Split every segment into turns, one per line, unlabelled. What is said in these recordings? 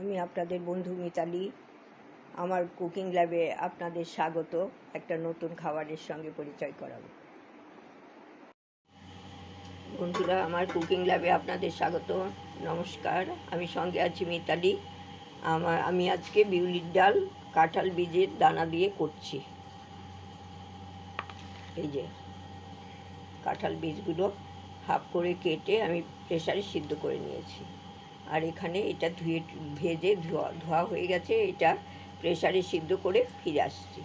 আমি আপনাদের বন্ধু মিতালি। আমার কুকিং ল্যাবে আপনাদের স্বাগত। একটা নতুন খাবারের সঙ্গে পরিচয় করাবো। বন্ধুরা, আমার কুকিং ল্যাবে আপনাদের স্বাগত। নমস্কার, আমি সঙ্গে আছি মিতালি। আমি আজকে বিউলির ডাল কাঁঠাল বীজের দানা দিয়ে করছি। এই যে কাঁঠাল বীজগুলো হাফ করে কেটে আমি প্রেসারে সিদ্ধ করে নিয়েছি। আর এখানে এটা ভেজে ধোয়া হয়ে গেছে। এটা প্রেসারে সিদ্ধ করে ফিরে আসছি।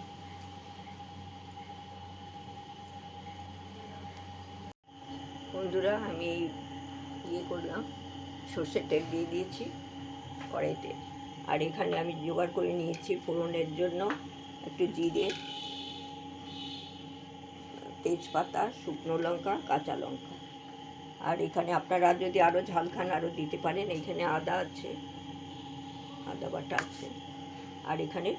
বন্ধুরা, আমি করলাম, সর্ষের তেল দিয়ে দিয়েছি কড়াইতে। আর এখানে আমি জোগাড় করে নিয়েছি ফোড়নের জন্য একটু জিরে, তেজপাতা, শুকনো লঙ্কা, কাঁচা লঙ্কা। আর এখানে আপনারা যদি আরও ঝাল খান আরও দিতে পারেন। এখানে আদা আছে, আদা বাটা আছে। আর এখানে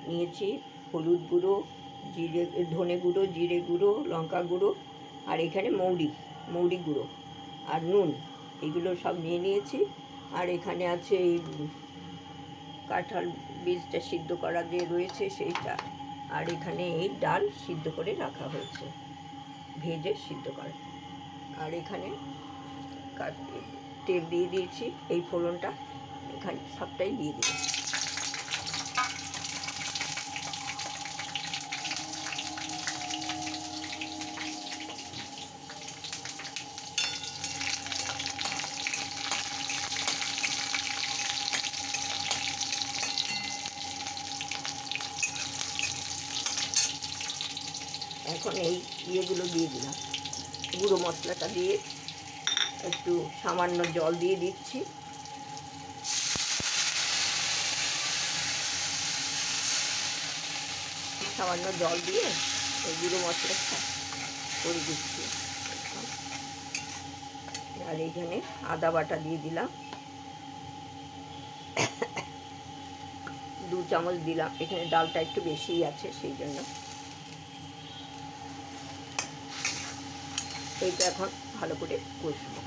নিয়েছি হলুদ গুঁড়ো, ধনে গুঁড়ো, জিরে গুঁড়ো, লঙ্কা গুঁড়ো। আর এখানে মৌরি গুঁড়ো আর নুন, এগুলো সব নিয়ে নিয়েছি। আর এখানে আছে এই কাঁঠাল বীজটা সিদ্ধ করা যে রয়েছে সেইটা। আর এখানে এই ডাল সিদ্ধ করে রাখা হয়েছে, ভেজে সিদ্ধ করা। আর এখানে তেল দিয়ে দিয়েছি। এই ফোড়নটা এখানে সবটাই দিয়ে দিই। এখন এই ইয়েগুলো দিয়ে দিলাম, গুঁড়ো মশলাটা দিয়ে একটু সামান্য জল দিয়ে দিচ্ছি। সামান্য জল দিয়ে এই গুঁড়ো মশলাটা করে দিচ্ছি। আর এইখানে আদা বাটা দিয়ে দিলাম, 2 চামচ দিলাম। এখানে ডালটা একটু বেশিই আছে সেই জন্য। এইটা এখন ভালো করে কষবো।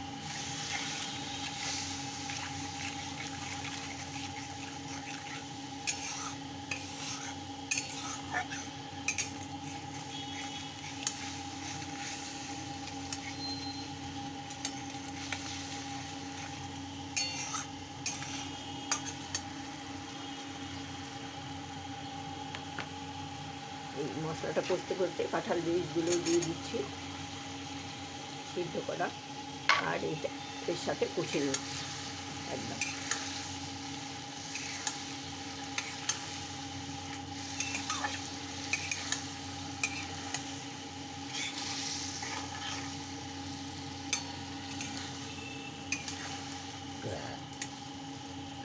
এই মশলাটা কষতে কষতে কাঁঠাল বীজগুলো দিয়ে দিচ্ছি সিদ্ধ করা। আর এইটা এর সাথে কষে নিচ্ছি একদম।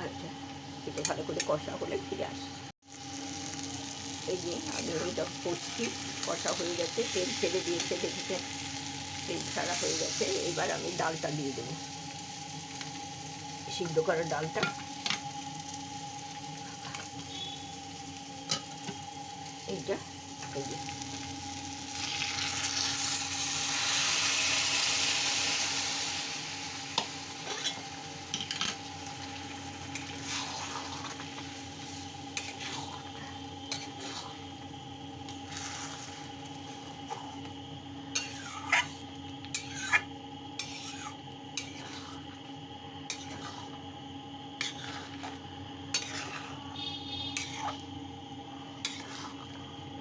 আচ্ছা, এটা ভালো করে কষা হলে ফিরে আসছি। এই যে আমি এটা করছি, কষা হয়ে গেছে, তেল ছেড়ে দিয়েছে, দেখেছে তেল ছাড়া হয়ে গেছে। এবার আমি ডালটা দিয়ে দেবো, সিদ্ধ করা ডালটা। এইটা এই যে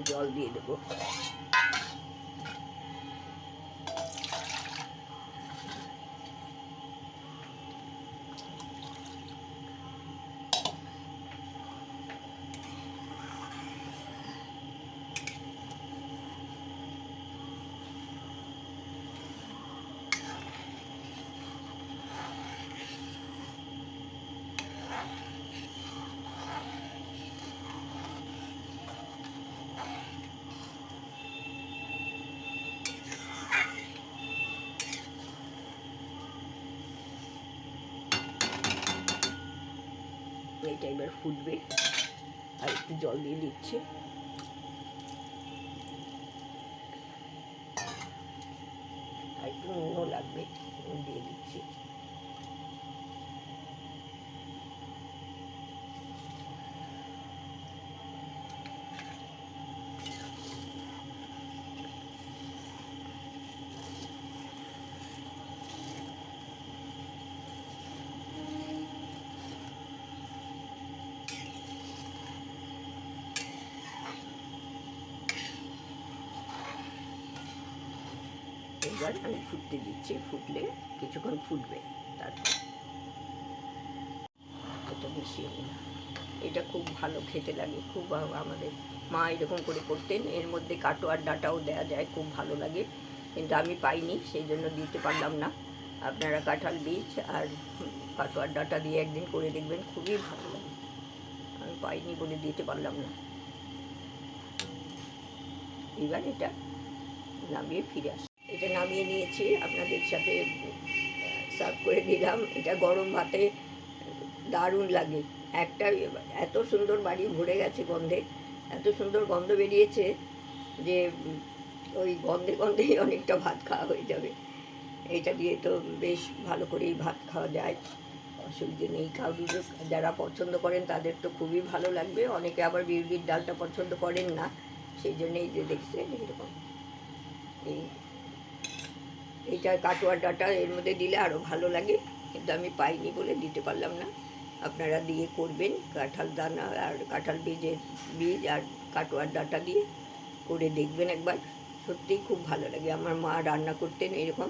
জল দিয়ে দেবো। এইটা এবার ফুটবে। আর একটু জল দিয়ে দিচ্ছি। আর একটু নুনও লাগবে, নুন দিয়ে দিচ্ছি। এবার আমি ফুটতে দিচ্ছি, ফুটলে কিছুক্ষণ ফুটবে, তারপর এটা মিশিয়ে নিলাম। এটা খুব ভালো খেতে লাগে, খুব আমাদের মা এরকম করে করতেন। এর মধ্যে কাটোয়ার ডাঁটাও দেওয়া যায়, খুব ভালো লাগে, কিন্তু আমি পাইনি, সেই জন্য দিতে পারলাম না। আপনারা কাঁঠাল বীজ আর কাটোয়ার ডাঁটা দিয়ে একদিন করে দেখবেন, খুবই ভালো লাগে। আমি পাইনি বলে দিতে পারলাম না। এবার এটা নামিয়ে ফিরে আসি। এটা নামিয়ে নিয়েছি, আপনাদের সাথে সার্ভ করে দিলাম। এটা গরম ভাতে দারুণ লাগে। একটা এত সুন্দর বাড়ি ভরে গেছে গন্ধে, এত সুন্দর গন্ধ বেরিয়েছে যে ওই গন্ধে গন্ধেই অনেকটা ভাত খাওয়া হয়ে যাবে। এটা দিয়ে তো বেশ ভালো করেই ভাত খাওয়া যায়, অসুবিধে নেই। কাউরির যারা পছন্দ করেন তাদের তো খুবই ভালো লাগবে। অনেকে আবার বিউলির ডালটা পছন্দ করেন না, সেই জন্যই যে দেখছেন এরকম। এইটা কাটোয়ার ডাঁটা এর মধ্যে দিলে আরও ভালো লাগে, কিন্তু আমি পাইনি বলে দিতে পারলাম না। আপনারা দিয়ে করবেন, কাঁঠাল দানা আর কাঁঠাল বীজ আর কাটোয়ার ডাঁটা দিয়ে করে দেখবেন একবার, সত্যিই খুব ভালো লাগে। আমার মা রান্না করতেন এরকম,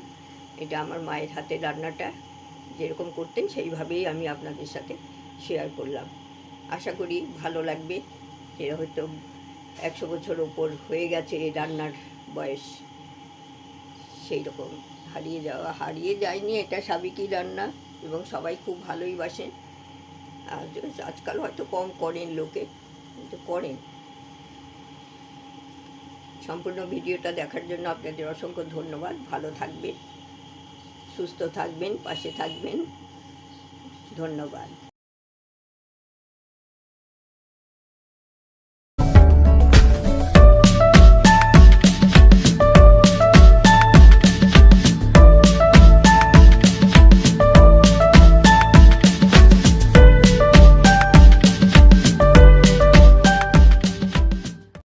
এটা আমার মায়ের হাতের রান্নাটা যেরকম করতেন সেইভাবেই আমি আপনাদের সাথে শেয়ার করলাম। আশা করি ভালো লাগবে। এরা হয়তো 100 বছর ওপর হয়ে গেছে এই রান্নার বয়স, সেই রকম হারিয়ে যায়নি। এটা সাবেকি রান্না এবং সবাই খুব ভালোই বাসেন। আর আজকাল হয়তো কম করেন লোকে, কিন্তু করেন। সম্পূর্ণ ভিডিওটা দেখার জন্য আপনাদের অসংখ্য ধন্যবাদ। ভালো থাকবেন, সুস্থ থাকবেন, পাশে থাকবেন। ধন্যবাদ।